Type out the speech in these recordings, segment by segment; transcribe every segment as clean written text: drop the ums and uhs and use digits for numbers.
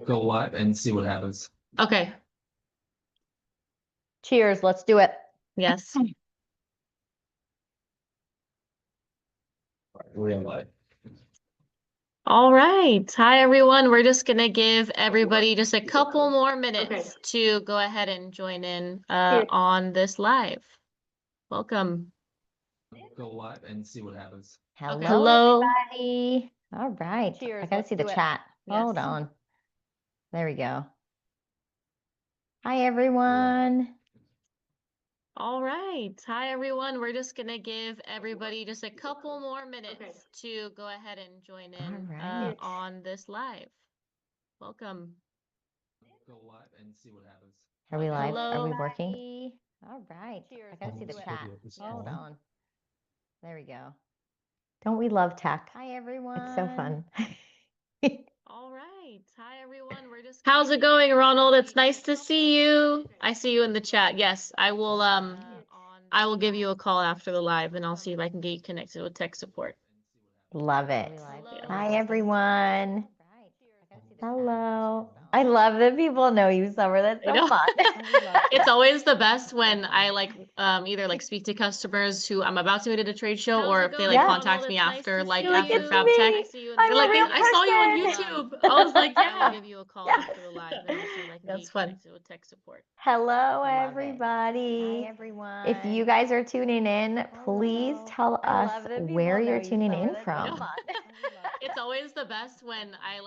go live and see what happens. Okay. Cheers. Let's do it. Yes. We're live. All right. Hi, everyone. We're just going to give everybody just a couple more minutes to go ahead and join in on this live. Welcome. Go live and see what happens. Hello, everybody. All right. Cheers. I gotta Let's see the do it. chat. Hold Yes. on. There we go. Hi, everyone. All right. Hi, everyone. We're just going to give everybody just a couple more minutes to go ahead and join in All right. on this live. Welcome. Go live and see what happens. Are we live? Hello. Are we working? All right. Cheers. I gotta see the Let's chat. do it. Hold on. There we go. Don't we love tech? Hi, everyone. It's so fun. All right. Hi, everyone. We're just How's it going, Ronald? It's nice to see you. I see you in the chat. Yes, I will give you a call after the live and I'll see if I can get you connected with tech support. Love it. Hello. Hi, everyone. Hello. I love that people know you, Summer. That's I so know. fun. It's always the best when I either speak to customers who I'm about to meet at a trade show or if they Yeah. contact me after You're like, after "It's Fab me. Tech. I'm They're like, a real I saw you on person." YouTube. I was like, Yeah. I'll give you a call after the live and I'll see if I can get you connected with tech support. Hello, everybody. Hi, everyone. If you guys are tuning in, please tell us where you're tuning in from. It's always the best when I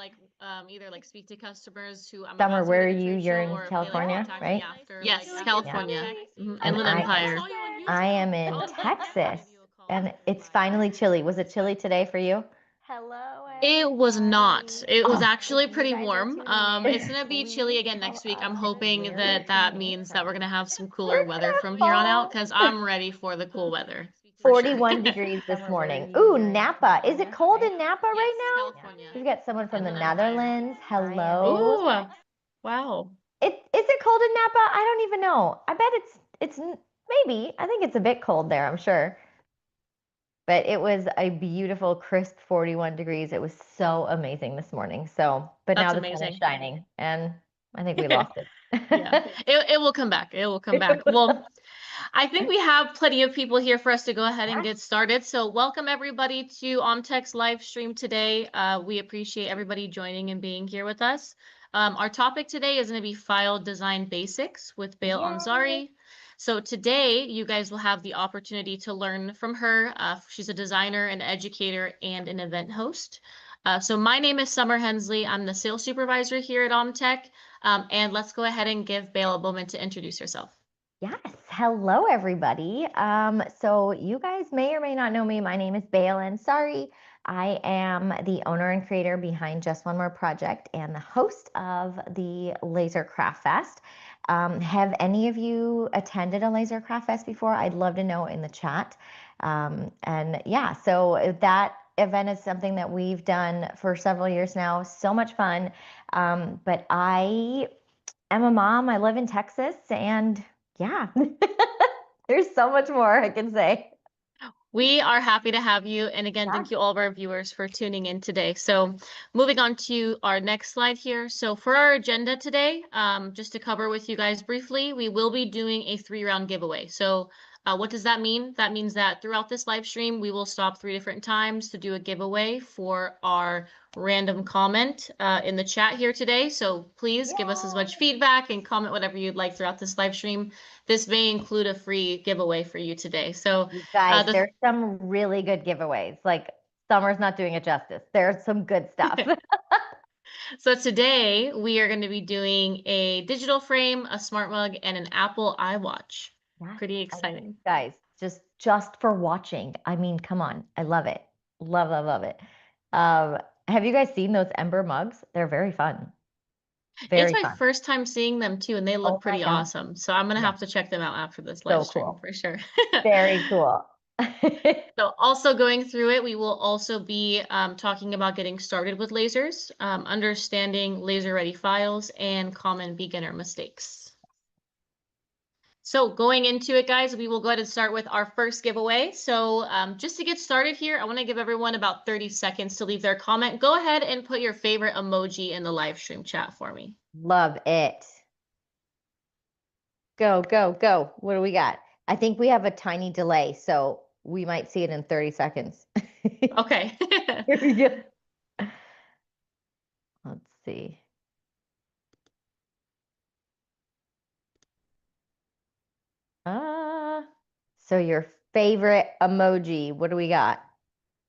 either speak to customers who I'm Summer, about to where meet are at a you? trade You're show, in or if California, they contact me right? after, yes, California, And Inland Empire. I am in Texas, and it's finally chilly. Was it chilly today for you? Hello, It was not. It was Oh. actually pretty warm. It's gonna be chilly again next week. I'm hoping that means that we're gonna have some cooler weather from here on out because I'm ready for the cool weather. For 41 degrees this morning. Ooh, Napa. Is it cold in Napa right now? California. We've got someone from the Inland Empire. Netherlands. Hello. Ooh, wow. Is it cold in Napa? I don't even know. I bet it's maybe. I think it's a bit cold there, I'm sure. But it was a beautiful, crisp 41 degrees. It was so amazing this morning. So, but now That's the sun is amazing. shining, and I think we lost it. Yeah, it will come back. It will come back. Well, I think we have plenty of people here for us to go ahead and get started. So welcome everybody to OMTech's live stream today. We appreciate everybody joining and being here with us. Our topic today is going to be file design basics with Bail Ansari. So today you guys will have the opportunity to learn from her. She's a designer, an educator, and an event host. So my name is Summer Hensley. I'm the sales supervisor here at OMTech. And let's go ahead and give Bail a moment to introduce herself. Yes. Hello, everybody. So you guys may or may not know me. My name is Bail Ansari. I am the owner and creator behind Just One More Project and the host of the Laser Craft Fest. Have any of you attended a Laser Craft Fest before? I'd love to know in the chat. And yeah, so that event is something that we've done for several years now. So much fun. But I am a mom. I live in Texas, and yeah, there's so much more I can say. We are happy to have you. And again, thank you all of our viewers for tuning in today. So moving on to our next slide here. So for our agenda today, just to cover with you guys briefly, we will be doing a 3-round giveaway. So what does that mean? That means that throughout this live stream, we will stop 3 different times to do a giveaway for our random comment in the chat here today. So please give us as much feedback and comment whatever you'd like throughout this live stream. This may include a free giveaway for you today. So you guys, there's some really good giveaways. Like Summer's not doing it justice. There's some good stuff. So today we are going to be doing a digital frame, a smart mug, and an Apple iWatch. Pretty exciting. Guys, just for watching. I mean, come on. I love it. Love it. Have you guys seen those Ember mugs? They're very fun. It's my first time seeing them too, and they look pretty gosh. awesome. So I'm going to have to check them out after this live stream for sure. Very cool. So also going through it, we will also be talking about getting started with lasers, understanding laser ready files, and common beginner mistakes. So going into it, guys, we will go ahead and start with our first giveaway. So just to get started here, I want to give everyone about 30 seconds to leave their comment. Go ahead and put your favorite emoji in the live stream chat for me. Love it. Go, go, go. What do we got? I think we have a tiny delay, so we might see it in 30 seconds. Okay. Here we go. Let's see. So your favorite emoji, what do we got?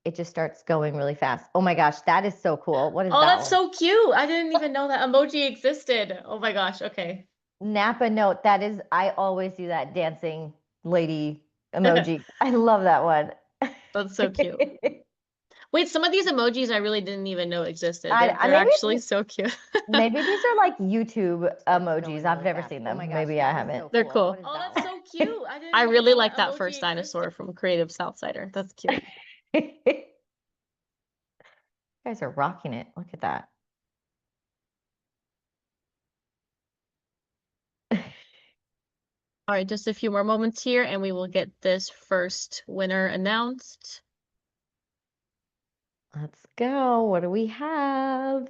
It just starts going really fast. Oh my gosh, that is so cool. What is Oh, that that's one? so cute. I didn't even know that emoji existed. Oh my gosh. Okay. Napa note. That is, I always do that dancing lady emoji. I love that one. That's so cute. Wait, some of these emojis I really didn't even know existed. I They're maybe actually so cute. maybe these are like YouTube emojis. going I've really never fast. seen Oh them. my gosh, Maybe I that is haven't. so They're cool. What is Oh, that that's one? so cute. I didn't I even really know like that that first emoji dinosaur from Creative Southsider. That's cute. You guys are rocking it. Look at that. All right, just a few more moments here and we will get this first winner announced. Let's go. What do we have?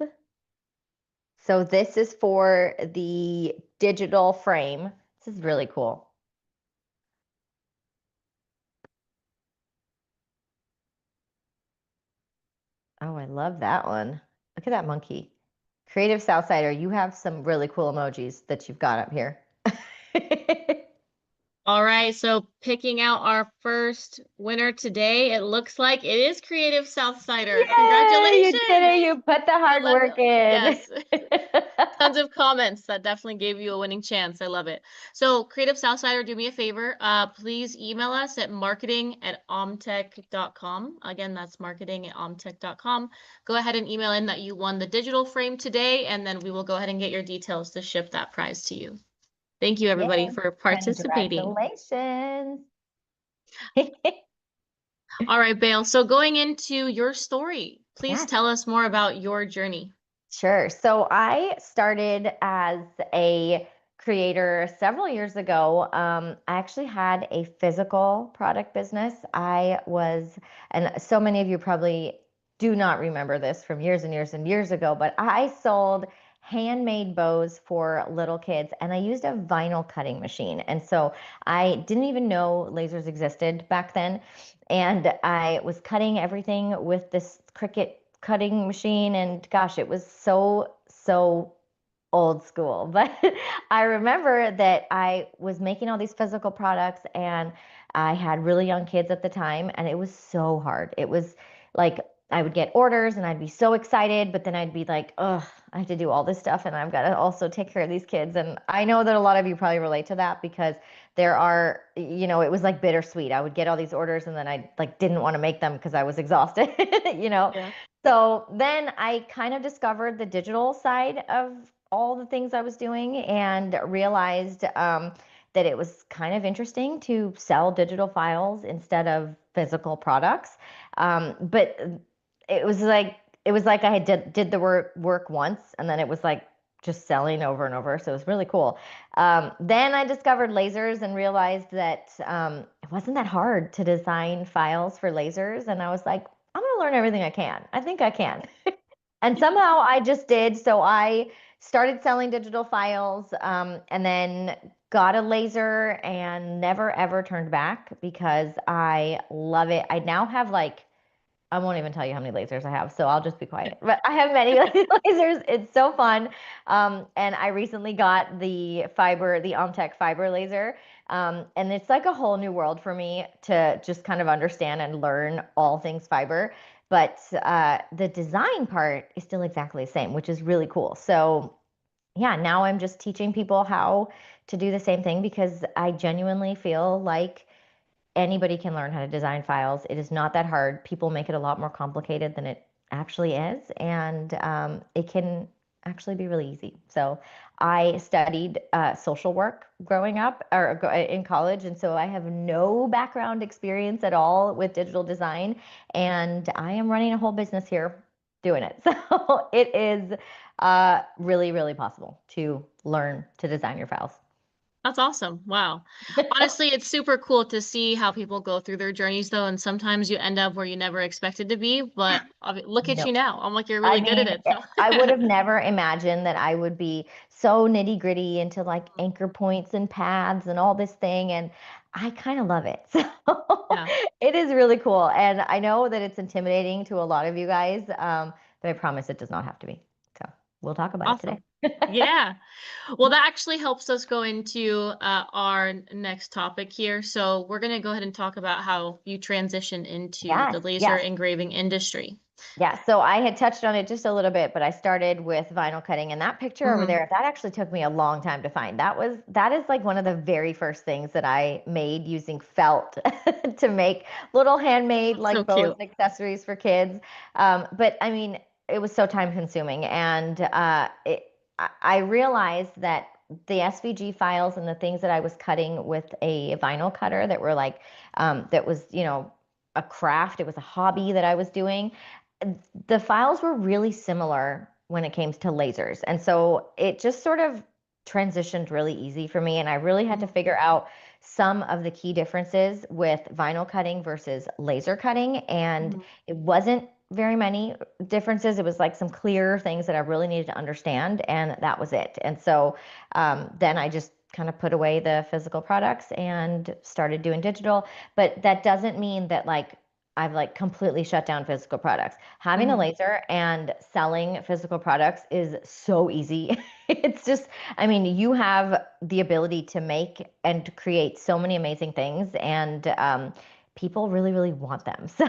So this is for the digital frame. This is really cool. Oh, I love that one. Look at that monkey. Creative Southsider, you have some really cool emojis that you've got up here. All right, so picking out our first winner today, it looks like it is Creative Southsider. Yay, Congratulations! you did it. You put the hard work in. Yes. Tons of comments that definitely gave you a winning chance. I love it. So Creative Southsider, do me a favor. Please email us at marketing@omtech.com. Again, that's marketing@omtech.com. Go ahead and email in that you won the digital frame today, and then we will go ahead and get your details to ship that prize to you. Thank you, everybody, Yay. for participating. Congratulations. All right, Bale. So going into your story, please Yes. tell us more about your journey. Sure. So I started as a creator several years ago. I actually had a physical product business. And so many of you probably do not remember this from years and years and years ago, but I sold handmade bows for little kids and I used a vinyl cutting machine. And so I didn't even know lasers existed back then. And I was cutting everything with this Cricut cutting machine. And gosh, it was so old school. But I remember that I was making all these physical products and I had really young kids at the time, and it was so hard. It was like I would get orders and I'd be so excited, but then I'd be like, oh, I have to do all this stuff and I've got to also take care of these kids. And I know that a lot of you probably relate to that because it was like bittersweet. I would get all these orders and then I like didn't want to make them because I was exhausted, you know. Yeah. So then I kind of discovered the digital side of all the things I was doing and realized that it was kind of interesting to sell digital files instead of physical products. But it was like I had did the work once and then it was like just selling over and over. So it was really cool. Then I discovered lasers and realized that it wasn't that hard to design files for lasers. And I was like, I'm going to learn everything I can. I think I can. And somehow I just did. So I started selling digital files and then got a laser and never ever turned back because I love it. I now have like I won't even tell you how many lasers I have, so I'll just be quiet. But I have many lasers. It's so fun. And I recently got the OMTech fiber laser. And it's like a whole new world for me to just kind of understand and learn all things fiber. But the design part is still exactly the same, which is really cool. So yeah, now I'm just teaching people how to do the same thing because I genuinely feel like anybody can learn how to design files. It is not that hard. People make it a lot more complicated than it actually is, and it can actually be really easy. So I studied social work growing up or in college, and so I have no background experience at all with digital design, and I am running a whole business here doing it. So it is really, really possible to learn to design your files. That's awesome. Wow. Honestly, it's super cool to see how people go through their journeys though, and sometimes you end up where you never expected to be, but look at No. you now. I'm like, you're I really good at mean, it. So I would have never imagined that I would be so nitty gritty into like anchor points and paths and all this thing. And I kind of love it. So yeah, it is really cool. And I know that it's intimidating to a lot of you guys, but I promise it does not have to be. So we'll talk about it today. awesome. Yeah. Well, that actually helps us go into our next topic here. So we're going to go ahead and talk about how you transition into Yes, the laser yes. engraving industry. Yeah, so I had touched on it just a little bit, but I started with vinyl cutting, and that picture over Mhm. there, that actually took me a long time to find. That is like one of the very first things that I made using felt to make little handmade So like bows cute. and accessories for kids. But I mean, it was so time consuming, and I realized that the SVG files and the things that I was cutting with a vinyl cutter that were like that was, you know, a craft, it was a hobby that I was doing, the files were really similar when it came to lasers. And so it just sort of transitioned really easy for me. And I really had to Mhm. figure out some of the key differences with vinyl cutting versus laser cutting. And Mhm. it wasn't very many differences. It was like some clear things that I really needed to understand. And that was it. And so then I just kind of put away the physical products and started doing digital. But that doesn't mean that like I've like completely shut down physical products. Having a Mhm. laser and selling physical products is so easy. It's just, I mean, you have the ability to make and to create so many amazing things, and people really, really want them. So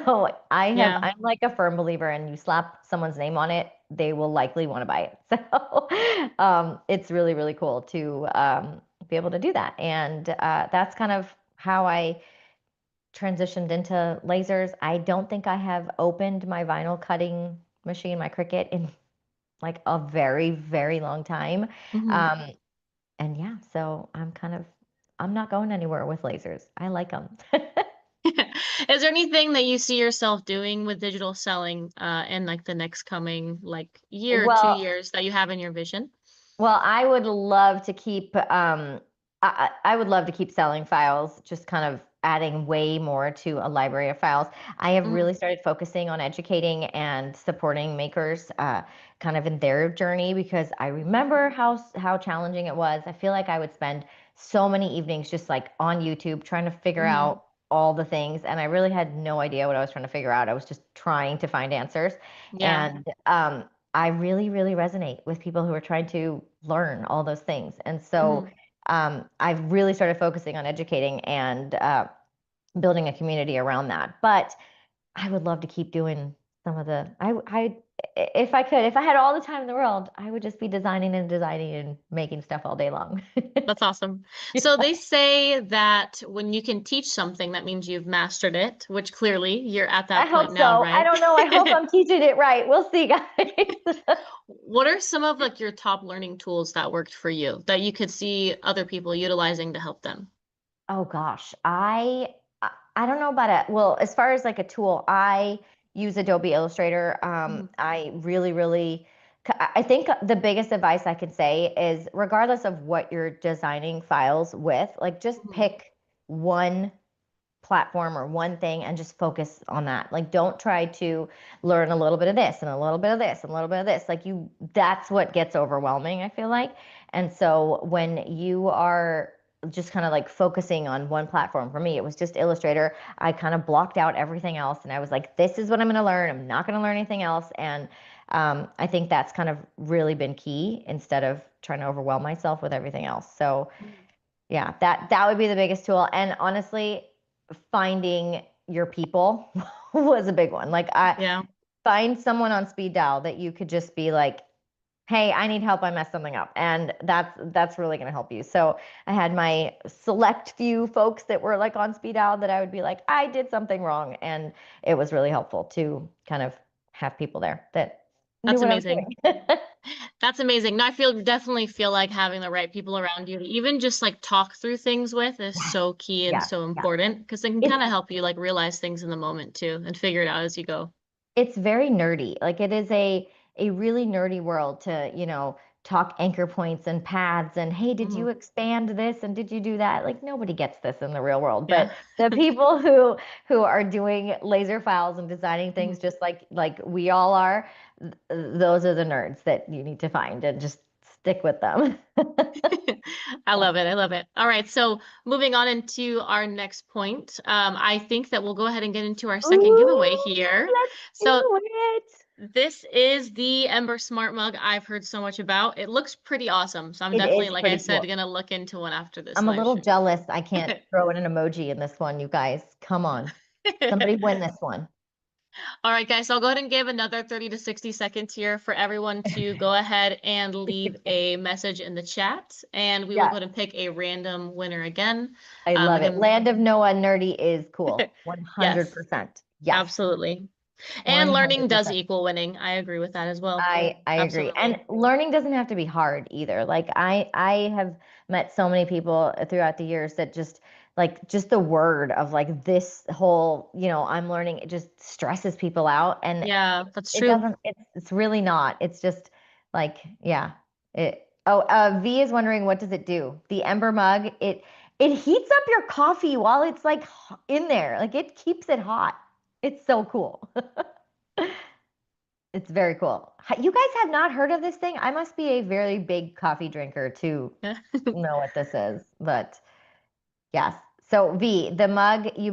Yeah. I'm like a firm believer, and you slap someone's name on it, they will likely want to buy it. So it's really, really cool to be able to do that. And that's kind of how I transitioned into lasers. I don't think I have opened my vinyl cutting machine, my Cricut, in like a very, very long time. Mhm. Um, and yeah, so I'm not going anywhere with lasers. I like them. Is there anything that you see yourself doing with digital selling in like the next coming like year or two Well, years that you have in your vision? Well, I would love to keep I would love to keep selling files, just kind of adding way more to a library of files. I have Mhm. really started focusing on educating and supporting makers kind of in their journey, because I remember how challenging it was. I feel like I would spend so many evenings just like on YouTube trying to figure Mhm. out all the things, and I really had no idea what I was trying to figure out. I was just trying to find answers. Yeah. And I really, really resonate with people who are trying to learn all those things. And so Mhm. I've really started focusing on educating and building a community around that. But I would love to keep doing some of if I could, if I had all the time in the world, I would just be designing and making stuff all day long. That's awesome. So they say that when you can teach something, that means you've mastered it, which clearly you're at I that hope point now, so. I right? don't know. I hope I'm teaching it right. We'll see, guys. What are some of like your top learning tools that worked for you that you could see other people utilizing to help them? Oh gosh, I don't know about it. Well, as far as like a tool, I use Adobe Illustrator. Mhm. I really, really, I think the biggest advice I could say is, regardless of what you're designing files with, like just Mhm. pick one platform or one thing and just focus on that. Like don't try to learn a little bit of this and a little bit of this and a little bit of this. Like that's what gets overwhelming, I feel like. And so when you are just kind of like focusing on one platform, for me it was just Illustrator. I kind of blocked out everything else, and I was like, this is what I'm going to learn. I'm not going to learn anything else. And I think that's kind of really been key, instead of trying to overwhelm myself with everything else. So Mhm. yeah, that would be the biggest tool. And honestly, finding your people was a big one. Like I Yeah. find someone on speed dial that you could just be like, "Hey, I need help. I messed something up." And that's really going to help you. So I had my select few folks that were like on speed dial that I would be like, "I did something wrong." And it was really helpful to kind of have people there that knew That's what I was amazing. doing. That's amazing. No, I definitely feel like having the right people around you to even just like talk through things with is Yes, so key and yes, so yes. important because it can It's kind of help you like realize things in the moment too and figure it out as you go. it's very nerdy. Like it is a really nerdy world to, you know, talk anchor points and paths and, hey, did you Mhm. expand this and did you do that? Like nobody gets this in the real world, Yeah. but the people who are doing laser files and designing things Mhm. just like we all are, those are the nerds that you need to find and just stick with them. I love it. I love it. All right. So moving on into our next point, I think that we'll go ahead and get into our second giveaway Ooh, here. let's So do it. this is the Ember Smart Mug I've heard so much about. It looks pretty awesome. So I'm It definitely, is like I pretty said, cool. gonna look into one after this I'm a live little stream. jealous. I can't throw in an emoji in this one, you guys. Come on. Somebody win this one. All right, guys, so I'll go ahead and give another 30 to 60 seconds here for everyone to go ahead and leave a message in the chat, and we will Yeah, go ahead and pick a random winner again. I love it. Again, Land of Noah nerdy is cool. yes, 100%. Yes. absolutely. And learning does 100%. equal winning. I agree with that as well. I agree. And Absolutely. learning doesn't have to be hard either. Like I have met so many people throughout the years that just the word of like this whole, I'm learning, it just stresses people out and Yeah, that's it true. doesn't, it's really not. It's just like, yeah. V is wondering, what does it do? The Ember mug, it heats up your coffee while it's like in there. Like it keeps it hot. It's so cool. It's very cool. You guys have not heard of this thing? I must be a very big coffee drinker to Yeah. know what this is, but yes. So V, the mug, you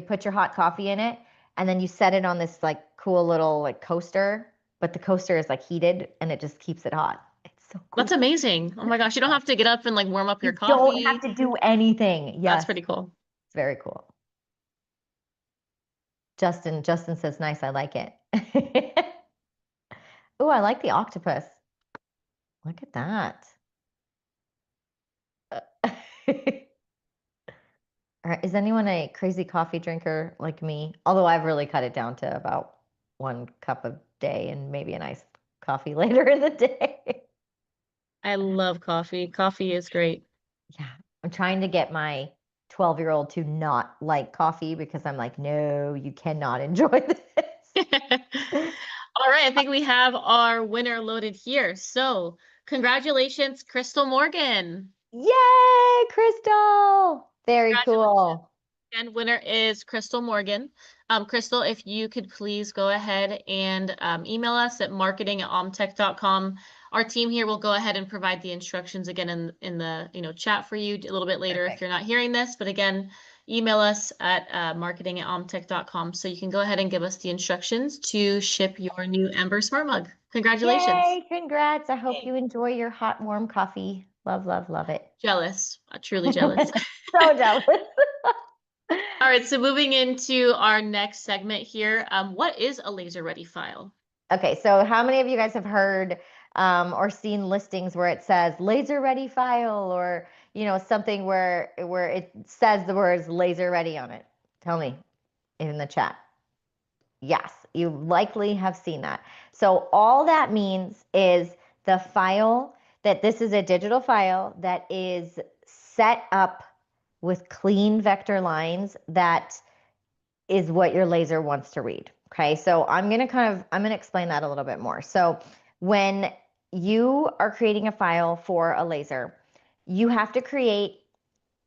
put your hot coffee in it and then you set it on this like cool little like coaster, but the coaster is like heated and it just keeps it hot. It's so That's cool. amazing. Oh my gosh, you don't have to get up and like warm up your You don't have coffee. to do anything. That's Yes, pretty cool. it's very cool. Justin says, nice, I like it. Oh, I like the octopus. Look at that. Is anyone a crazy coffee drinker like me? Although I've really cut it down to about 1 cup a day and maybe a nice coffee later in the day. I love coffee. Coffee is great. Yeah, I'm trying to get my 12-year-old to not like coffee because I'm like, no, you cannot enjoy this. All right, I think we have our winner loaded here. So, congratulations, Crystal Morgan. Yay, Crystal! Very Congratulations. cool. And winner is Crystal Morgan. Crystal, if you could please go ahead and email us at marketing@omtech.com. Our team here will go ahead and provide the instructions again in the chat for you a little bit later if Perfect. you're not hearing this. But again, email us at marketing@omtech.com so you can go ahead and give us the instructions to ship your new Ember Smart Mug. Congratulations. Yay, congrats. I hope you enjoy your hot, warm coffee. Love, love, love it. Jealous. Truly jealous. So jealous. All right, so moving into our next segment here, what is a laser ready file? Okay, so how many of you guys have heard or seen listings where it says laser ready file or something where it says the words laser ready on it? Tell me in the chat. Yes, you likely have seen that. So all that means is the file that this is a digital file that is set up with clean vector lines that is what your laser wants to read. Okay, so I'm gonna explain that a little bit more. So when you are creating a file for a laser, you have to create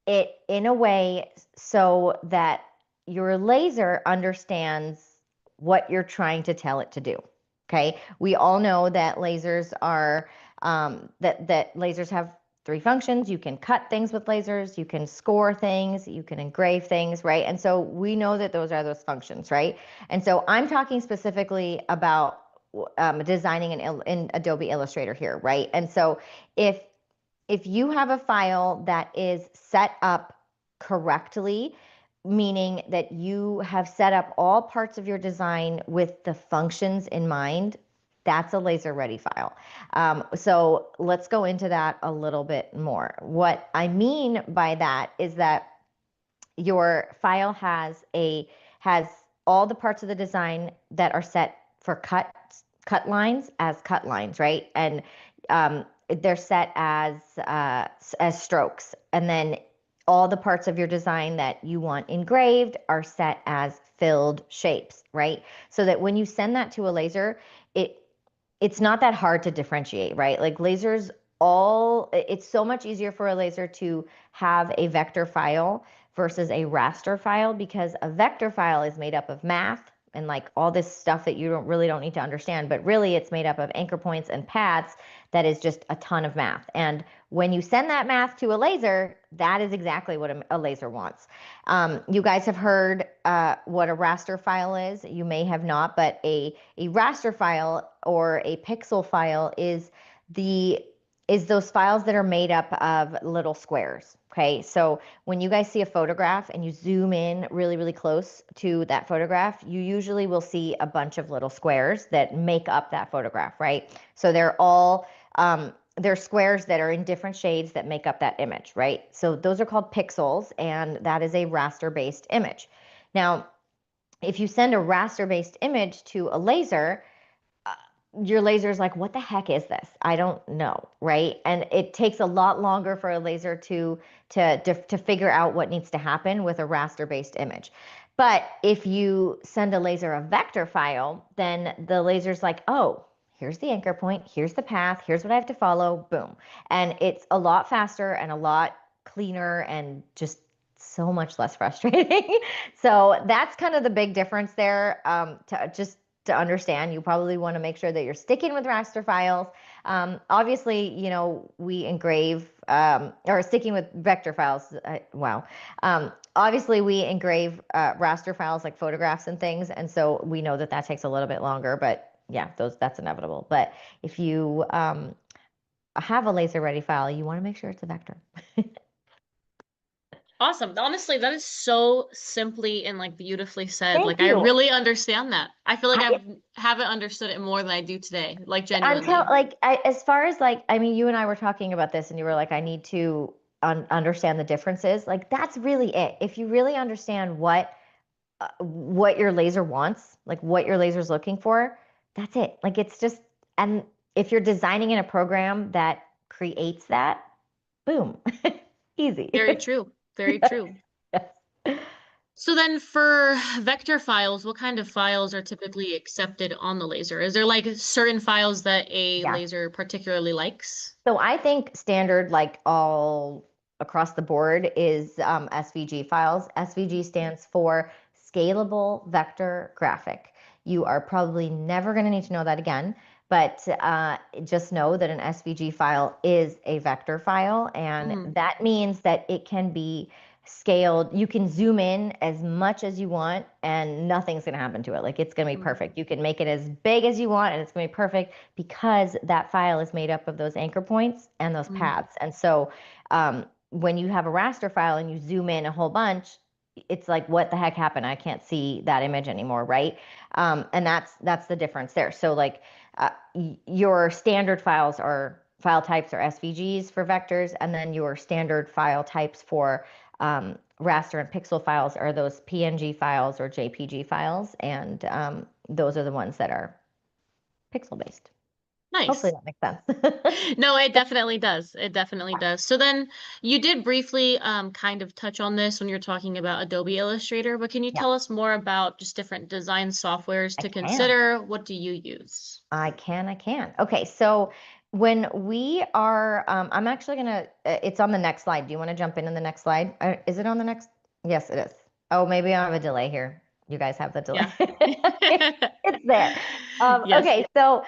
it in a way so that your laser understands what you're trying to tell it to do. Okay, we all know that lasers are that lasers have 3 functions. You can cut things with lasers, you can score things, you can engrave things, right? And so we know that those are those functions, right? And so I'm talking specifically about designing in Adobe Illustrator here, right? And so if you have a file that is set up correctly, meaning that you have set up all parts of your design with the functions in mind, that's a laser ready file. So let's go into that a little bit more. What I mean by that is that your file has all the parts of the design that are set for cut lines as cut lines, right? And they're set as strokes, and then all the parts of your design that you want engraved are set as filled shapes, right? So that when you send that to a laser, it's not that hard to differentiate, right? Like lasers, it's so much easier for a laser to have a vector file versus a raster file, because a vector file is made up of math and like all this stuff that you don't need to understand, but really it's made up of anchor points and paths that is just a ton of math. And when you send that math to a laser, that is exactly what a laser wants. You guys have heard what a raster file is. You may have not, but a raster file or a pixel file is those files that are made up of little squares. Okay, so when you guys see a photograph and you zoom in really, really close to that photograph, you usually will see a bunch of little squares that make up that photograph, right? So they're squares that are in different shades that make up that image, right? So those are called pixels, and that is a raster-based image. Now, if you send a raster-based image to a laser, your laser's like, what the heck is this? I don't know, right? And it takes a lot longer for a laser to figure out what needs to happen with a raster-based image. But if you send a laser a vector file, then the laser's like, oh, here's the anchor point, here's the path, here's what I have to follow, boom. And it's a lot faster and a lot cleaner and just so much less frustrating. So that's kind of the big difference there. To understand, you probably want to make sure that you're sticking with raster files. Obviously, we engrave, or sticking with vector files. Wow. Obviously, we engrave raster files like photographs and things, and so we know that takes a little bit longer, but yeah, that's inevitable. But if you have a laser ready file, you want to make sure it's a vector. Awesome. Honestly, that is so simply and like beautifully said. Thank Like I you. really understand that. I feel like I haven't understood it more than I do today. Like genuinely. As far as like, I mean, you and I were talking about this and you were like, I need to understand the differences. Like that's really it. If you really understand what your laser wants, like what your laser's looking for, that's it. Like it's just, and if you're designing in a program that creates that, boom, easy. Very true. Very true. Yes. So then for vector files, what kind of files are typically accepted on the laser? Is there like certain files that a Yeah. laser particularly likes? So I think standard, like all across the board, is SVG files. SVG stands for Scalable Vector Graphic. You are probably never going to need to know that again, but just know that an SVG file is a vector file, and that means that it can be scaled. You can zoom in as much as you want and nothing's going to happen to it. Like it's going to be perfect. You can make it as big as you want and it's going to be perfect because that file is made up of those anchor points and those paths. And so when you have a raster file and you zoom in a whole bunch, it's like, what the heck happened? I can't see that image anymore, right? And that's the difference there. So like your standard file types are SVGs for vectors, and then your standard file types for raster and pixel files are those PNG files or JPG files, and those are the ones that are pixel based. Nice. Hopefully that makes sense. No, it definitely does. It definitely does. So then you did briefly kind of touch on this when you're talking about Adobe Illustrator, but can you tell us more about just different design softwares to consider? What do you use? I can. Okay, so when we are, I'm actually gonna, it's on the next slide. Do you want to jump in the next slide? Is it on the next? Yes, it is. Oh, maybe I have a delay here. You guys have the delay. Yeah. It's there. Yes. Okay, so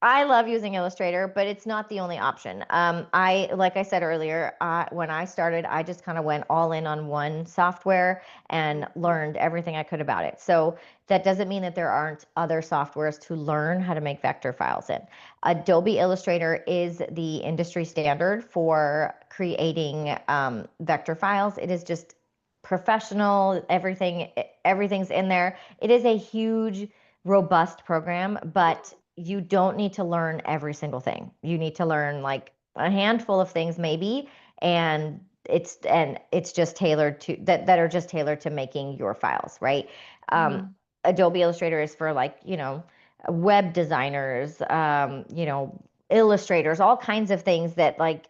I love using Illustrator, but it's not the only option. Like I said earlier, when I started, I just kind of went all in on one software and learned everything I could about it. So that doesn't mean that there aren't other softwares to learn how to make vector files in. Adobe Illustrator is the industry standard for creating vector files. It is just professional. Everything's in there. It is a huge, robust program, but you don't need to learn every single thing. You need to learn like a handful of things maybe, and it's just tailored to that are just tailored to making your files, right? Adobe Illustrator is for like, web designers, illustrators, all kinds of things that like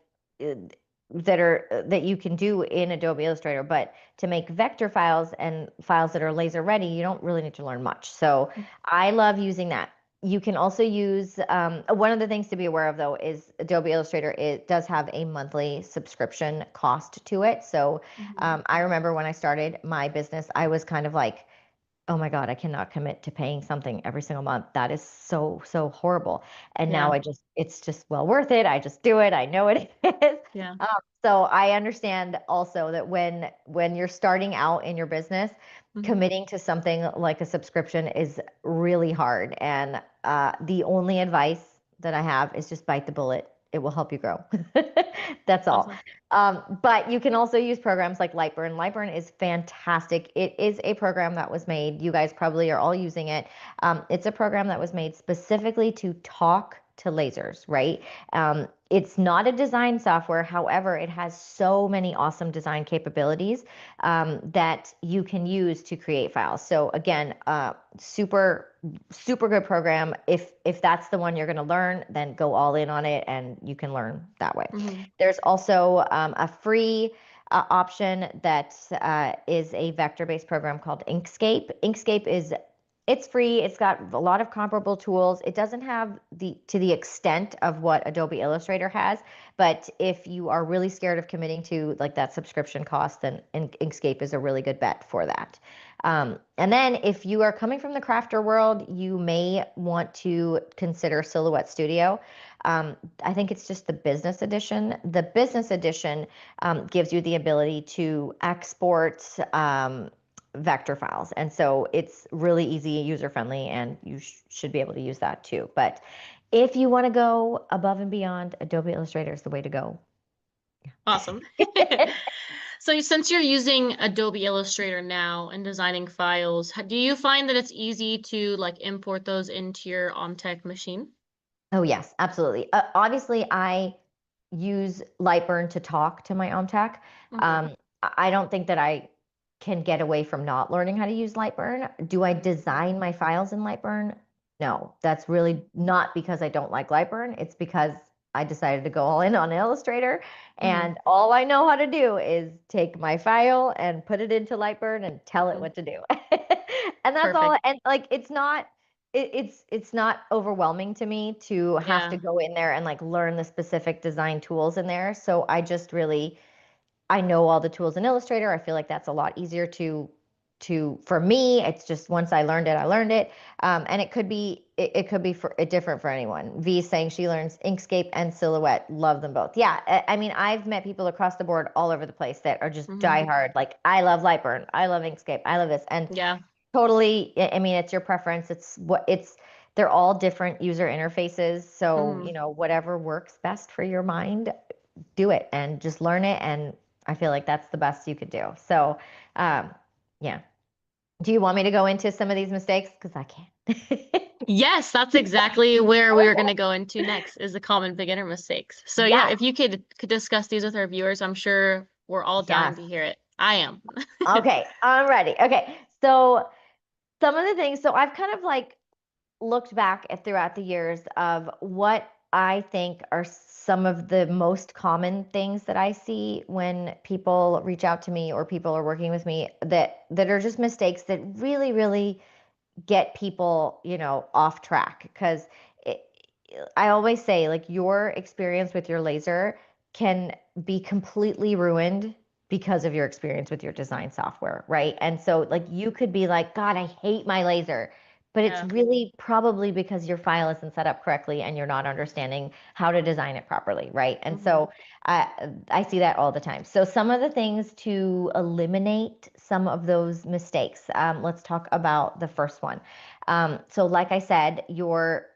that you can do in Adobe Illustrator, but to make vector files and files that are laser ready, you don't really need to learn much. So I love using that. You can also use one of the things to be aware of though is Adobe Illustrator. It does have a monthly subscription cost to it. So I remember when I started my business, I was kind of like, oh my God, I cannot commit to paying something every single month. That is so, so horrible. And now Yeah. it's just well worth it. I just do it. I know it is. Yeah. Um, so I understand also that when you're starting out in your business, committing to something like a subscription is really hard. And the only advice that I have is just bite the bullet. It will help you grow. That's all. Awesome. But you can also use programs like Lightburn. Lightburn is fantastic. It is a program that was made, you guys probably are all using it. It's a program that was made specifically to talk to lasers, right? It's not a design software. However, it has so many awesome design capabilities that you can use to create files. So again, super, super good program. If that's the one you're going to learn, then go all in on it and you can learn that way. There's also a free option that is a vector-based program called Inkscape. It's free. It's got a lot of comparable tools. It doesn't have to the extent of what Adobe Illustrator has, but if you are really scared of committing to like that subscription cost, then Inkscape is a really good bet for that. And then if you are coming from the crafter world, you may want to consider Silhouette Studio. I think it's just the business edition. The business edition gives you the ability to export vector files. And so it's really easy, user friendly, and you should be able to use that too. But if you want to go above and beyond, Adobe Illustrator is the way to go. Awesome. So since you're using Adobe Illustrator now and designing files, do you find that it's easy to like import those into your OMTech machine? Oh, yes, absolutely. Obviously, I use Lightburn to talk to my OMTech. I don't think that I can get away from not learning how to use Lightburn. Do I design my files in Lightburn? No, that's really not because I don't like Lightburn. It's because I decided to go all in on Illustrator, and all I know how to do is take my file and put it into Lightburn and tell it what to do. And that's all. Perfect. And like, it's not overwhelming to me to have to Yeah. go in there and like learn the specific design tools in there. So I know all the tools in Illustrator. I feel like that's a lot easier for me. It's just once I learned it, I learned it. And it could be different for anyone. V is saying she learns Inkscape and Silhouette. Love them both. Yeah, I mean, I've met people across the board all over the place that are just diehard. Like, I love Lightburn, I love Inkscape, I love this, and Yeah. totally. I mean, it's your preference. They're all different user interfaces. So, whatever works best for your mind, do it and just learn it. And I feel like that's the best you could do. So, yeah. Do you want me to go into some of these mistakes? Because I can. Yes, that's exactly where we were going to go into next is the common beginner mistakes. So yeah, Yes. if you could discuss these with our viewers, I'm sure we're all dying Yes. to hear it. I am. Okay, I'm ready. Okay, so some of the things, so I've kind of like looked back at throughout the years of what I think are some of the most common things that I see when people reach out to me or people are working with me that are just mistakes that really, really get people, off track. Because I always say, like, your experience with your laser can be completely ruined because of your experience with your design software, right? And so, like, you could be like, God, I hate my laser. But it's Yeah. really probably because your file isn't set up correctly and you're not understanding how to design it properly, right? And so I see that all the time. So some of the things to eliminate some of those mistakes. Let's talk about the first one. So like I said, your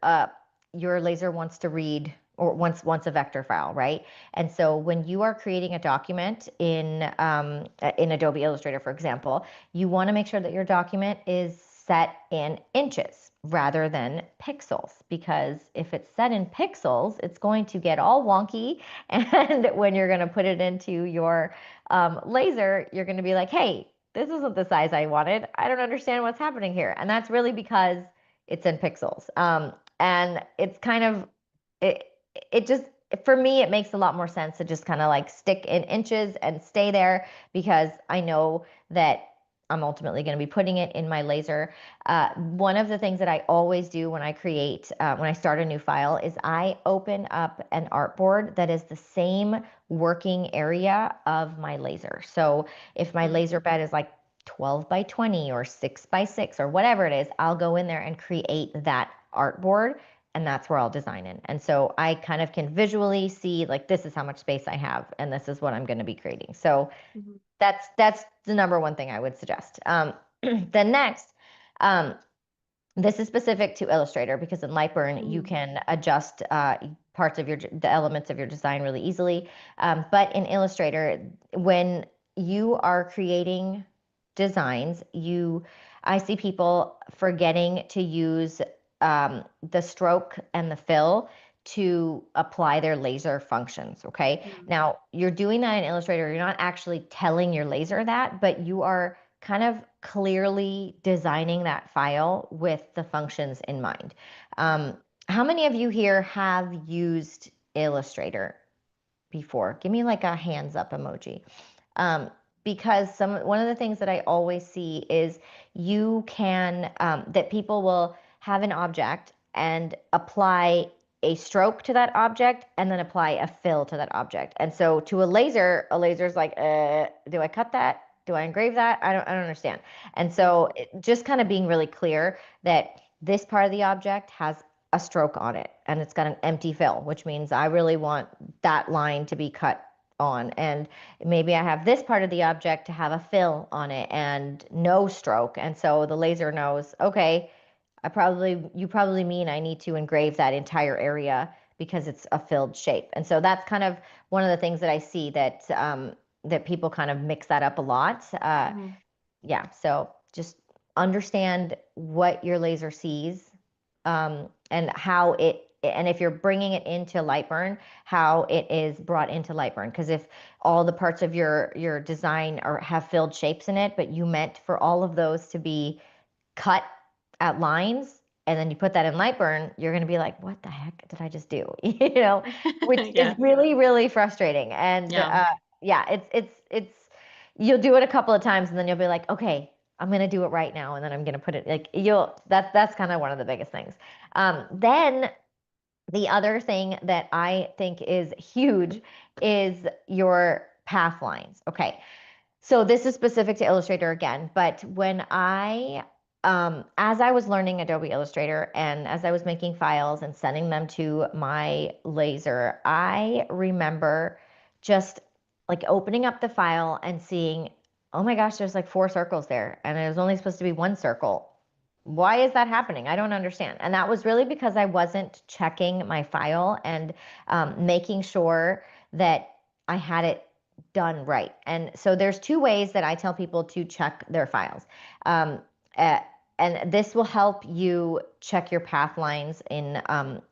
laser wants to read or wants a vector file, right? And so when you are creating a document in Adobe Illustrator, for example, you want to make sure that your document is set in inches rather than pixels, because if it's set in pixels, it's going to get all wonky. And when you're going to put it into your laser, you're going to be like, hey, this isn't the size I wanted. I don't understand what's happening here. And that's really because it's in pixels. And it's kind of, it, it just, for me, it makes a lot more sense to just kind of like stick in inches and stay there, because I know that I'm ultimately going to be putting it in my laser. One of the things that I always do when I when I start a new file is I open up an artboard that is the same working area of my laser. So if my laser bed is like 12 by 20 or 6 by 6 or whatever it is, I'll go in there and create that artboard, and that's where I'll design in. And so I kind of can visually see like this is how much space I have and this is what I'm going to be creating. So that's the number one thing I would suggest. Then next, this is specific to Illustrator because in Lightburn you can adjust parts of the elements of your design really easily. But in Illustrator, when you are creating designs, I see people forgetting to use the stroke and the fill to apply their laser functions. Okay. Now you're doing that in Illustrator. You're not actually telling your laser that, but you are kind of clearly designing that file with the functions in mind. How many of you here have used Illustrator before? Give me like a hands up emoji. Because one of the things that I always see is you can, that people will have an object and apply a stroke to that object and then apply a fill to that object. And so to a laser's like, do I cut that? Do I engrave that? I don't understand. And so just kind of being really clear that this part of the object has a stroke on it and it's got an empty fill, which means I really want that line to be cut on. And maybe I have this part of the object to have a fill on it and no stroke. And so the laser knows, okay, you probably mean I need to engrave that entire area because it's a filled shape. And so that's kind of one of the things that I see that that people kind of mix that up a lot. Yeah, so just understand what your laser sees and how and if you're bringing it into Lightburn, how it is brought into Lightburn. Because if all the parts of your design have filled shapes in it, but you meant for all of those to be cut at lines, and then you put that in Lightburn, you're going to be like, what the heck did I just do? Which is really, really frustrating. And it's you'll do it a couple of times and then you'll be like, okay, I'm going to do it right now. And then I'm going to put it like that's kind of one of the biggest things. Then the other thing that I think is huge is your path lines. Okay. So this is specific to Illustrator again, but when as I was learning Adobe Illustrator and as I was making files and sending them to my laser, I remember just like opening up the file and seeing, oh my gosh, there's like 4 circles there and it was only supposed to be 1 circle. Why is that happening? I don't understand. And that was really because I wasn't checking my file and making sure that I had it done right. And so there's 2 ways that I tell people to check their files. And this will help you check your path lines in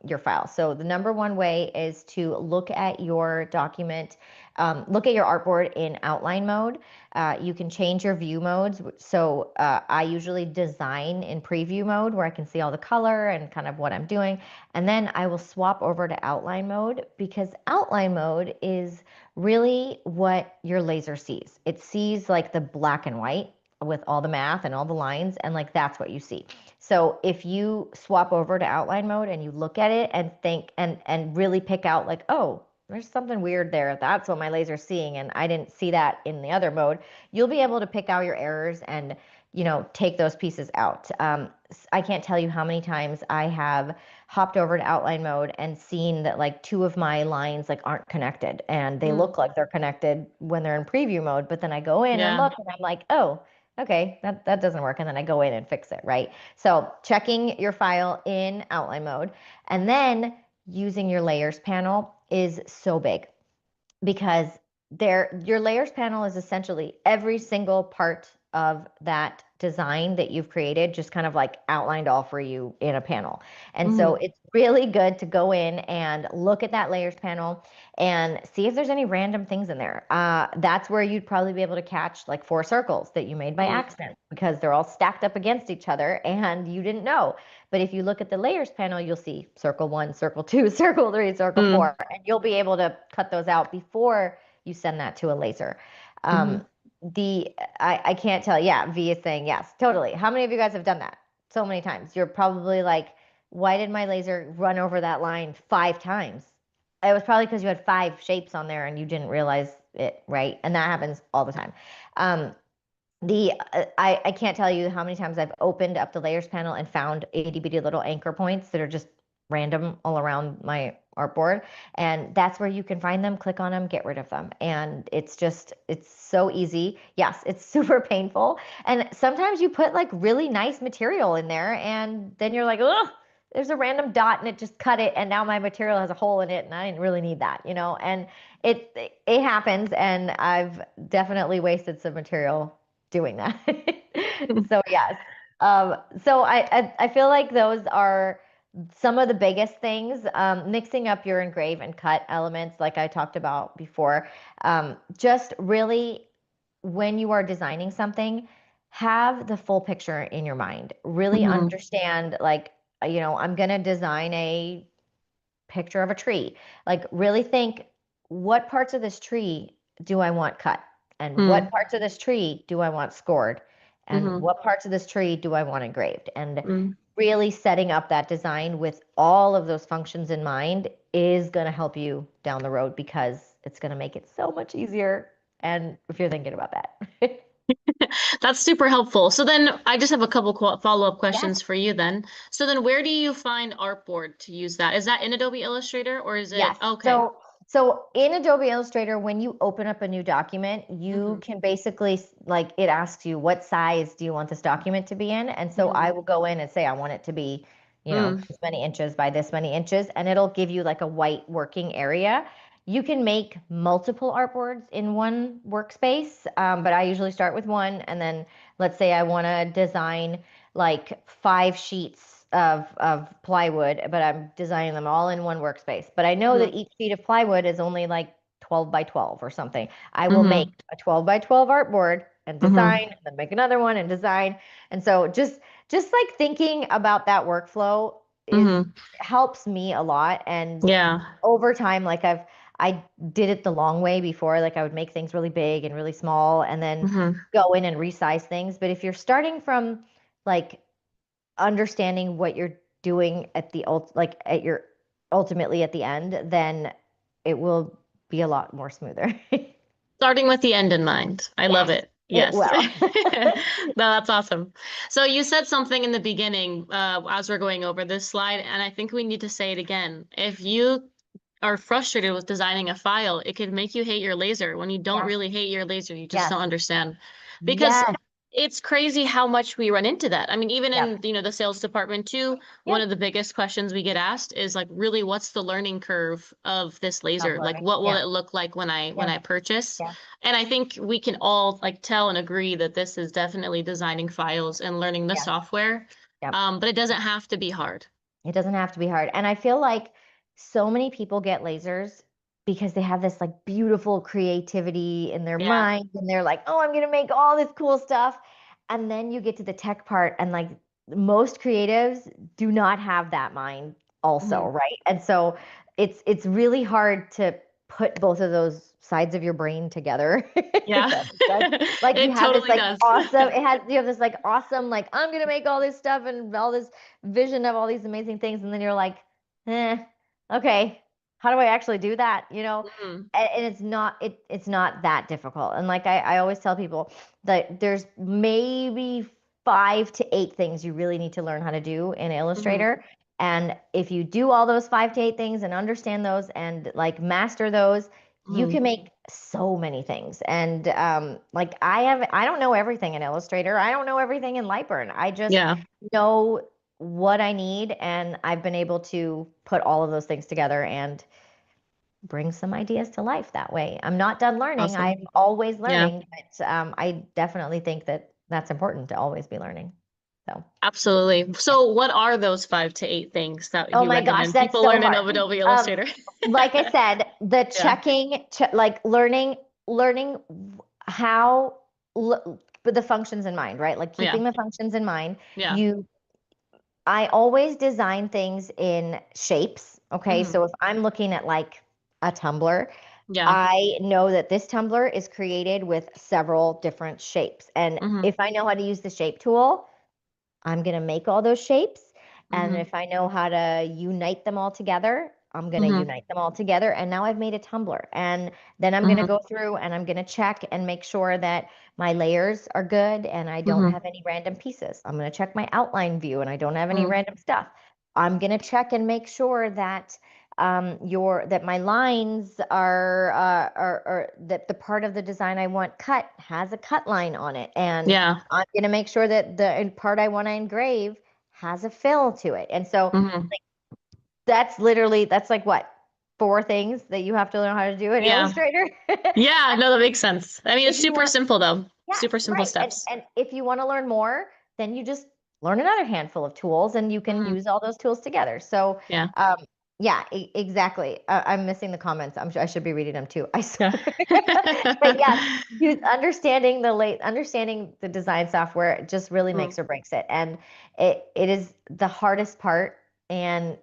your file. So the number 1 way is to look at your document, look at your artboard in outline mode. You can change your view modes. So I usually design in preview mode where I can see all the color and kind of what I'm doing. And then I will swap over to outline mode because outline mode is really what your laser sees. It sees like the black and white with all the math and all the lines, and like that's what you see. So if you swap over to outline mode and you look at it and think and really pick out like, oh, there's something weird there, that's what my laser's seeing and I didn't see that in the other mode, you'll be able to pick out your errors and take those pieces out. I can't tell you how many times I have hopped over to outline mode and seen that like 2 of my lines like aren't connected and they look like they're connected when they're in preview mode, but then I go in and look and I'm like, oh, okay, that doesn't work. And then I go in and fix it, right? So checking your file in outline mode and then using your layers panel is so big because your layers panel is essentially every single part of that design that you've created, just kind of like outlined all for you in a panel. And so it's really good to go in and look at that layers panel and see if there's any random things in there. That's where you'd probably be able to catch like 4 circles that you made by accident because they're all stacked up against each other and you didn't know. But if you look at the layers panel, you'll see circle 1, circle 2, circle 3, circle 4, and you'll be able to cut those out before you send that to a laser. I can't tell. Yeah, V is saying yes, totally. How many of you guys have done that? So many times. You're probably like, why did my laser run over that line 5 times? It was probably because you had 5 shapes on there and you didn't realize it, right? And that happens all the time. Um, I can't tell you how many times I've opened up the layers panel and found itty bitty little anchor points that are just random all around my artboard. And that's where you can find them, click on them, get rid of them. And it's so easy. Yes, it's super painful. And sometimes you put like really nice material in there and then you're like, oh, there's a random dot and it just cut it. And now my material has a hole in it and I didn't really need that, And it happens. And I've definitely wasted some material doing that. So yes. So I feel like those are some of the biggest things. Mixing up your engrave and cut elements, like I talked about before. Just really, when you are designing something, have the full picture in your mind. Really understand, like, I'm gonna design a picture of a tree. Like, really think, what parts of this tree do I want cut? And what parts of this tree do I want scored? And Mm-hmm. what parts of this tree do I want engraved? And Mm. really setting up that design with all of those functions in mind is going to help you down the road because it's going to make it so much easier. And if you're thinking about that. That's super helpful. So then I just have a couple follow-up Yes. questions for you then. So then where do you find Artboard to use that? Is that in Adobe Illustrator or is it Yes. okay? So in Adobe Illustrator, when you open up a new document, you Mm-hmm. can basically like it asks you what size do you want this document to be in, and so Mm-hmm. I will go in and say I want it to be, Mm. this many inches by this many inches, and it'll give you like a white working area. You can make multiple artboards in one workspace, but I usually start with one, and then let's say I want to design like 5 sheets of plywood, but I'm designing them all in one workspace. But I know that Mm-hmm. each sheet of plywood is only like 12 by 12 or something. I will make Mm-hmm. a 12 by 12 artboard and design, Mm-hmm. and then make another one and design. And so just like thinking about that workflow is Mm-hmm. helps me a lot. And Yeah. over time, like I did it the long way before. Like I would make things really big and really small and then Mm-hmm. go in and resize things. But if you're starting from like understanding what you're doing at the like at your ultimately at the end, then it will be a lot more smoother. Starting with the end in mind. I love Yes, it. it Yes. will. No, that's awesome. So you said something in the beginning, as we're going over this slide, and I think we need to say it again. If you are frustrated with designing a file, it could make you hate your laser when you don't Yes, really hate your laser. You just yes, don't understand. Because yes, it's crazy how much we run into that. I mean, even yep, in, the sales department too, one yep. of the biggest questions we get asked is like, really, what's the learning curve of this Of laser? Like, learning. what will Yeah, it look like when yeah, I purchase? yeah, And I think we can all like tell and agree that this is definitely designing files and learning the yeah, software. yep. But it doesn't have to be hard. It doesn't have to be hard. And I feel like so many people get lasers because they have this like beautiful creativity in their Yeah. mind and they're like, "Oh, I'm going to make all this cool stuff." And then you get to the tech part and like most creatives do not have that mind also, Mhm. right? And so it's really hard to put both of those sides of your brain together. If Yeah. that makes sense. Like you It have this totally like does. awesome, you have this like awesome, like I'm gonna make all this stuff and all this vision of all these amazing things, and then you're like, okay, how do I actually do that? Mhm. And it's not that difficult. And like I always tell people that there's maybe 5 to 8 things you really need to learn how to do in Mhm. Illustrator. And if you do all those 5 to 8 things and understand those and like master those, you Mhm. can make so many things. And like I don't know everything in Illustrator. I don't know everything in Lightburn. I just Yeah. know what I need, and I've been able to put all of those things together and bring some ideas to life that way. I'm not done learning. Awesome. I'm always Yeah. learning, but I definitely think that that's important to always be learning. So, Absolutely. yeah. So what are those 5 to 8 things that Oh you my gosh, recommend that's people so learn in hard. Adobe Um, Illustrator? like I said, the Yeah. checking, like learning how with the functions in mind, right? Like Yeah. keeping the functions in mind. Yeah. You I always design things in shapes. Okay. Hmm. So if I'm looking at like a tumbler, Yeah. I know that this tumbler is created with several different shapes. And Mm-hmm. if I know how to use the shape tool, I'm going to make all those shapes. And Mm-hmm. if I know how to unite them all together, I'm going to Mm-hmm. unite them all together. And now I've made a tumbler. And then I'm going to Mm-hmm. go through and I'm going to check and make sure that my layers are good and I don't Mm-hmm. have any random pieces. I'm going to check my outline view and I don't have any Mm-hmm. random stuff. I'm going to check and make sure that that my lines are that the part of the design I want cut has a cut line on it. And Yeah. I'm going to make sure that the part I want to engrave has a fill to it. And so Mm-hmm. that's like what, four things that you have to learn how to do in Yeah. Illustrator. Yeah. No, that makes sense. I mean, If it's you super want, simple though. yes, Super simple right. steps. And if you want to learn more, then you just learn another handful of tools and you can Mm-hmm. use all those tools together. So, Yeah. yeah, exactly. I'm missing the comments. I should be reading them too. I Yeah. swear. But yes, understanding the design software just really Mm. makes or breaks it. And it is the hardest part. And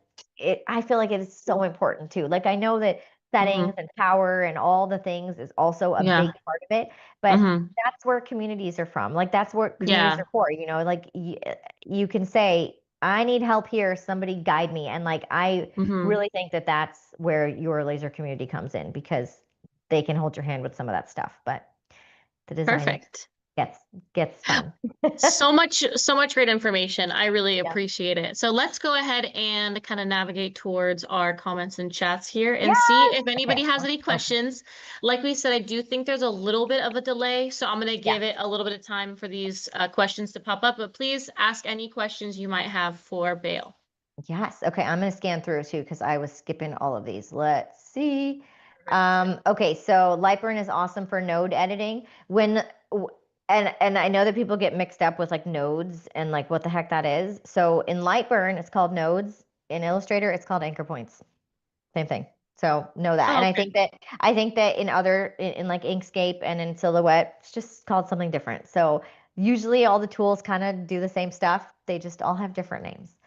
I feel like it is so important too. Like I know that Mm-hmm. settings and power and all the things is also a Yeah. big part of it, but Mm-hmm. that's where communities are from. Like that's what communities Yeah. are for, like you can say, I need help here, somebody guide me. And like I Mm-hmm. really think that that's where your laser community comes in because they can hold your hand with some of that stuff, but the design Perfect. gets gets fun. So much great information. I really Yeah. appreciate it. So let's go ahead and kind of navigate towards our comments and chats here and see Yes. if anybody Okay. has any questions. Like we said, I do think there's a little bit of a delay, so I'm going to Yeah. give it a little bit of time for these questions to pop up, but please ask any questions you might have for Bale. Yes. Okay. I'm going to scan through too because I was skipping all of these. Let's see. Okay. So Lightburn is awesome for node editing. And I know that people get mixed up with like nodes and like what the heck that is. So in Lightburn, it's called nodes. In Illustrator, it's called anchor points. Same thing. So know that. Oh, And okay. I think that in like Inkscape and in Silhouette, it's just called something different. So usually all the tools kind of do the same stuff. They just all have different names.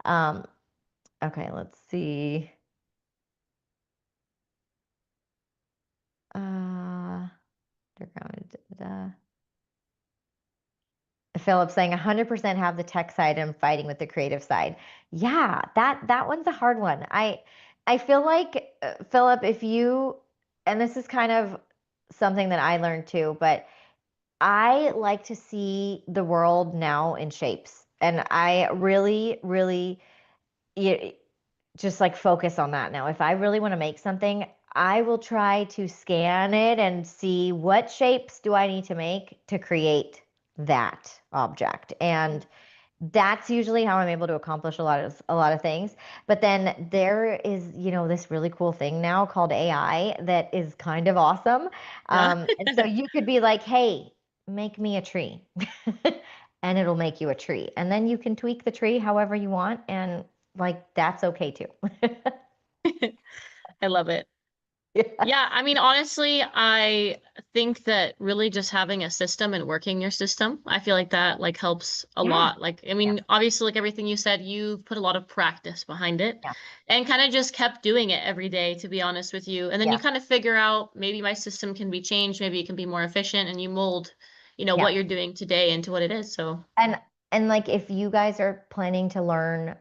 Um, okay, let's see. Underground. Philip saying 100% have the tech side and I'm fighting with the creative side. Yeah, that one's a hard one. I feel like Philip, if you, and this is kind of something that I learned too, but I like to see the world now in shapes. And I really, really just like focus on that now. If I really want to make something, I will try to scan it and see what shapes do I need to make to create that object. And that's usually how I'm able to accomplish a lot of things. But then there is, this really cool thing now called AI that is kind of awesome. Yeah. And so you could be like, hey, make me a tree. And it'll make you a tree. And then you can tweak the tree however you want. And like that's okay too. I love it. Yeah. Yeah, I mean, honestly, I think that really just having a system and working your system, I feel like that like helps a Yeah. lot. Like, I Yeah. mean, obviously, like everything you said, you put a lot of practice behind it Yeah. and kind of just kept doing it every day, to be honest with you. And then you Yeah. kind of figure out maybe my system can be changed, maybe it can be more efficient, and you mold, Yeah. what you're doing today into what it is. So, And like if you guys are planning to learn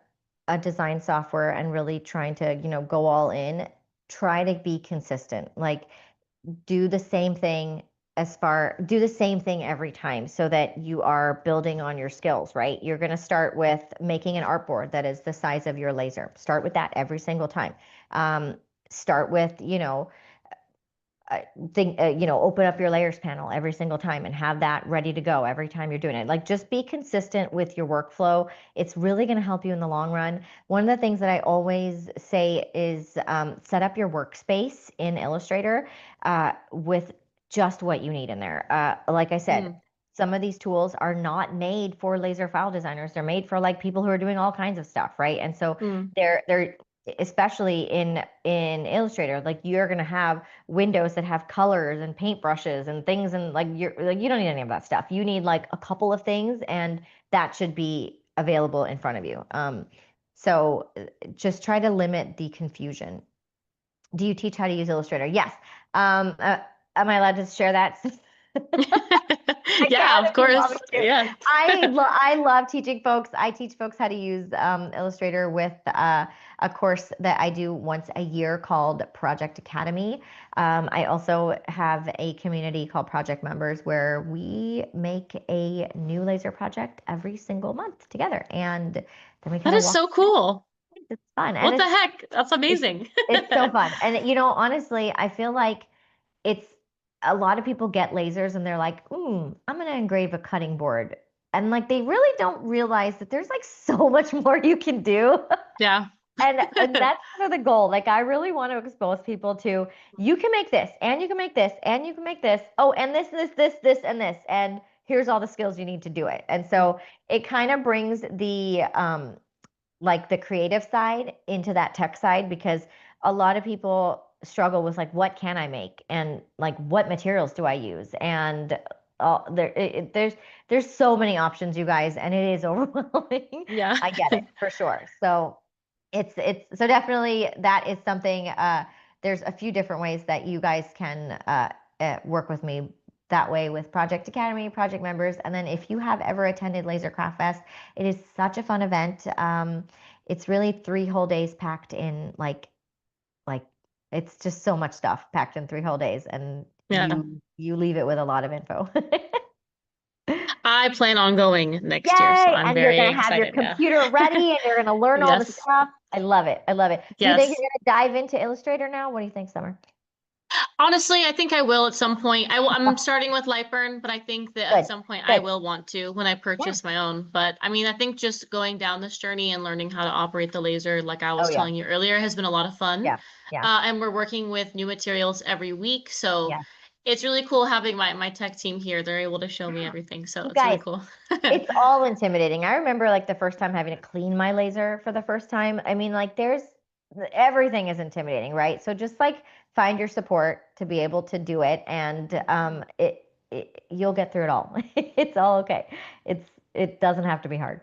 a design software and really trying to, go all in, try to be consistent. Like do the same thing do the same thing every time so that you are building on your skills, right? You're going to start with making an artboard that is the size of your laser. Start with that every single time. Start with, open up your layers panel every single time and have that ready to go every time you're doing it. Like just be consistent with your workflow. It's really going to help you in the long run. One of the things that I always say is set up your workspace in Illustrator with just what you need in there. Like I said, some of these tools are not made for laser file designers. They're made for like people who are doing all kinds of stuff, right? And so they're especially in Illustrator, like you're going to have windows that have colors and paintbrushes and things, and like you don't need any of that stuff. You need like a couple of things and that should be available in front of you. So just try to limit the confusion. Do you teach how to use Illustrator? Yes. Am I allowed to share that? I Yeah, can of if you want course. me to. Yes. I love teaching folks. I teach folks how to use Illustrator with a course that I do once a year called Project Academy. I also have a community called Project Members where we make a new laser project every single month together, and then we That kind of is walk. so cool. It's fun, and What the heck? That's amazing. it's so fun. And honestly, I feel like it's a lot of people get lasers and they're like, I'm gonna engrave a cutting board. And like they really don't realize that there's like so much more you can do. Yeah. And that's kind of the goal. Like I really want to expose people to you can make this and you can make this and you can make this. Oh, and this and this. And here's all the skills you need to do it. And so it kind of brings the like the creative side into that tech side because a lot of people struggle with like what can I make and like what materials do I use and there's so many options, you guys, and it is overwhelming. Yeah. I get it for sure. So it's so definitely that is something. There's a few different ways that you guys can work with me that way with Project Academy, project members. And then if you have ever attended Laser Craft Fest, it is such a fun event. It's really 3 whole days packed in like it's just so much stuff packed in 3 whole days, and Yeah. you leave it with a lot of info. I plan on going next year, so Yay! I'm And you're very gonna have your excited. Yeah. computer ready and you're gonna learn all the Yes. stuff. I love it. I love it. Do you think Yes. you're gonna dive into Illustrator now? What do you think, Summer? Honestly, I think I will at some point. I'm starting with Lightburn, but I think that at Good. some point I Good. will want to when I Yeah. purchase my own. But I mean, I think just going down this journey and learning how to operate the laser, like I Oh was yeah. telling you earlier, has been a lot of fun. Yeah. Yeah. And we're working with new materials every week, so Yeah. it's really cool having my tech team here. They're able to show me everything, so You it's really guys, cool. it's all intimidating. I remember like the first time having to clean my laser for the first time. I mean, like there's everything is intimidating, right? So just like find your support to be able to do it, and it you'll get through it all. It's all okay. It doesn't have to be hard,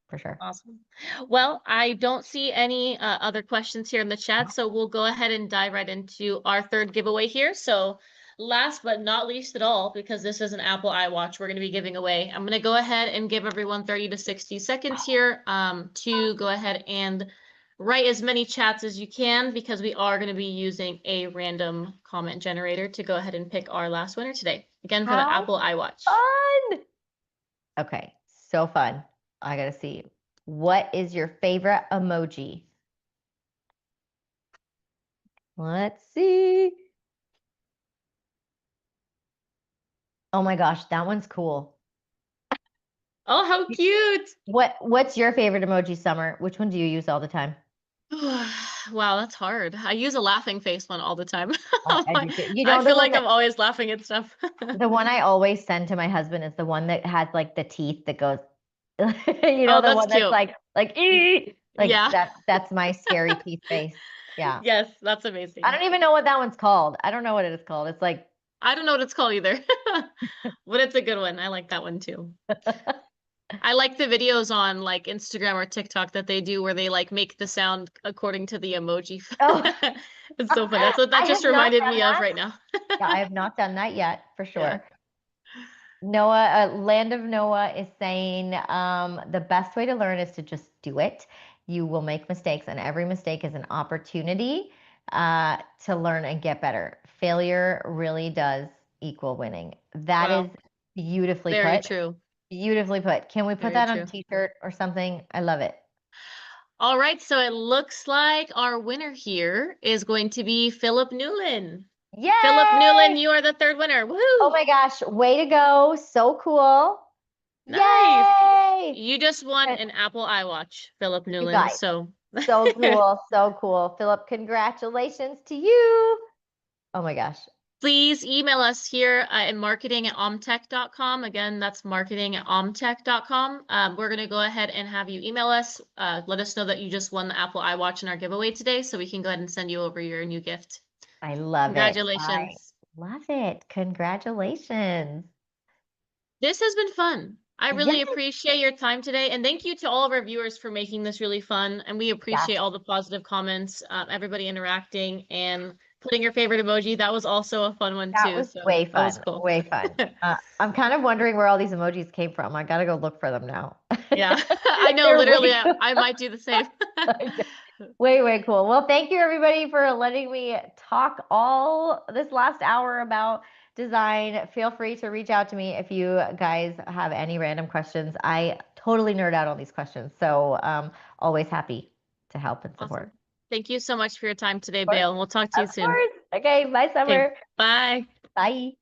for sure. Awesome. Well, I don't see any other questions here in the chat, so we'll go ahead and dive right into our third giveaway here. So last but not least at all, because this is an Apple iWatch we're going to be giving away, I'm going to go ahead and give everyone 30 to 60 seconds here to go ahead and write as many chats as you can, because we are going to be using a random comment generator to go ahead and pick our last winner today. Again, for the How Apple iWatch. fun! Okay, so fun. I gotta see. What is your favorite emoji? Let's see. Oh my gosh, that one's cool. Oh, how cute! What's your favorite emoji, Summer? Which one do you use all the time? Wow, that's hard. I use a laughing face one all the time. I do too. I The feel one like I'm always laughing at stuff. the one I always send to my husband is the one that has like the teeth that goes, Oh, the that's one that's cute. like ee! Like Yeah. that's my scary teeth face. Yeah. Yes, that's I amazing. don't even know what that one's called. I don't know what it is called. It's like I don't know what it's called either, but it's a good one. I like that one too. I like the videos on like Instagram or TikTok that they do where they like make the sound according to the emoji. Oh, It's so fun. That's what that I just have not reminded done me of that. right now. Yeah, I have not done that yet, for Yeah. sure. Noah, Land of Noah is saying the best way to learn is to just do it. You will make mistakes, and every mistake is an opportunity to learn and get better. Failure really does equal winning. That Wow. is beautifully Very put. true. Beautifully put. Can we put Very that on a true. t-shirt or something? I love it. All right, so it looks like our winner here is going to be Philip Newland. Philip Newland, Yay! you are the third winner. Oh Woohoo! my gosh, way to go. So cool. Nice. Yay! You just won And an Apple iWatch, Philip you Newland. guys, So so cool, so cool. Philip, congratulations to you. Oh my gosh. please email us here at marketing@omtech.com. Again, that's marketing@omtech.com. We're going to go ahead and have you email us. Let us know that you just won the Apple iWatch in our giveaway today, so we can go ahead and send you over your new gift. I love it. I Congratulations. love it. Congratulations. This has been fun. I really Yes, appreciate your time today, and thank you to all of our viewers for making this really fun. And we appreciate yes, all the positive comments, everybody interacting, and putting your favorite emoji. That was also a fun one that too. was So way that was fun, cool. way fun. I'm kind of wondering where all these emojis came from. I gotta go look for them now. Yeah, I know. They're Literally, way cool. I might do the same. Way, way cool. Well, thank you everybody for letting me talk all this last hour about design. Feel free to reach out to me if you guys have any random questions. I totally nerd out on these questions. So always happy to help and support. Awesome. Thank you so much for your time today, Of course. Bale. We'll talk to you Of soon. course. Okay, bye Okay, Summer. bye. Bye.